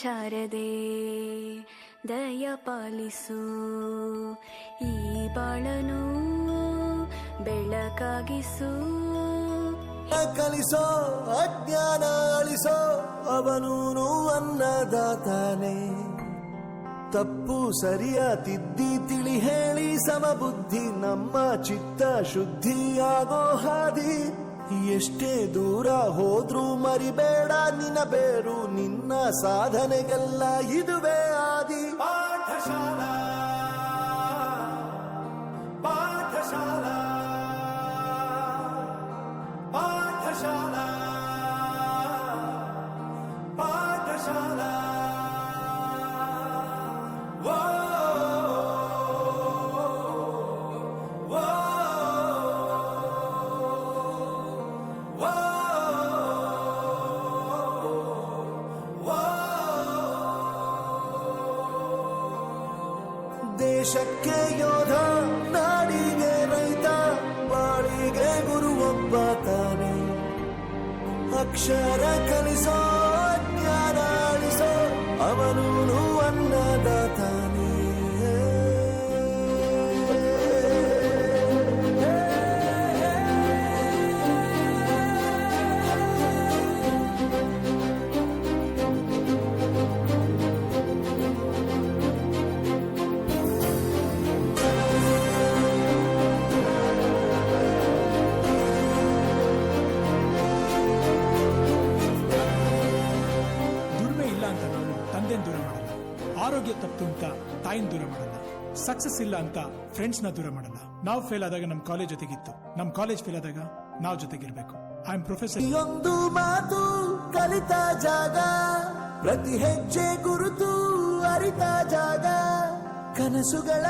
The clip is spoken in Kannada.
ಶಾರದೆ ದಯ ಪಾಲಿಸು, ಈ ಬಾಳನು ಬೆಳಕಾಗಿಸು. ಕಲಿಸೋ ಅಜ್ಞಾನ ಅಳಿಸೋ, ಅವನೂನು ಅನ್ನದಾತಾನೆ. ತಪ್ಪು ಸರಿಯ ತಿದ್ದಿ ತಿಳಿ ಹೇಳಿ ಸಮಬುದ್ಧಿ ನಮ್ಮ ಚಿತ್ತ ಶುದ್ಧಿಯಾಗೋ ಹಾದಿ. ಎಷ್ಟೇ ದೂರ ಹೋದ್ರೂ ಮರಿಬೇಡ ನಿನ್ನ ಬೇರು, ನಿನ್ನ ಸಾಧನೆಗೆಲ್ಲ ಇದುವೇ ಆದಿ. ಪಾಠಶಾಲಾ ಪಾಠಶಾಲಾ ಪಾಠಶಾಲಾ ಪಾಠಶಾಲಾ. ದೇಶಕ್ಕೆ ಯೋಧ, ನಾಡಿಗೆ ರೈತ, ಬಾಳಿಗೆ ಗುರು ಒಬ್ಬ ತಾನೆ. ಅಕ್ಷರ ಕಲಿಸೋ ಜ್ಞಾನ ಅಳಿಸೋ, ಅವನೂನು ಅನ್ನದಾತಾನೆ. ತಂದೆನ್ ದೂರ ಮಾಡಲ್ಲ, ಆರೋಗ್ಯ ತಪ್ಪು ಅಂತ ತಾಯಿನ ದೂರ ಮಾಡಲ್ಲ, ಸಕ್ಸಸ್ ಇಲ್ಲ ಅಂತ ಫ್ರೆಂಡ್ಸ್ ನ ದೂರ ಮಾಡಲ್ಲ. ನಾವು ಫೇಲ್ ಆದಾಗ ನಮ್ ಕಾಲೇಜ್ ಜೊತೆಗಿತ್ತು, ನಮ್ ಕಾಲೇಜ್ ಫೇಲ್ ಆದಾಗ ನಾವು ಜೊತೆಗಿರ್ಬೇಕು. I am professor. ಒಂದು ಮಾತು ಕಲಿತ ಜಾಗ, ಪ್ರತಿ ಹೆಜ್ಜೆ ಗುರುತು ಅರಿತ ಜಾಗ, ಕನಸುಗಳ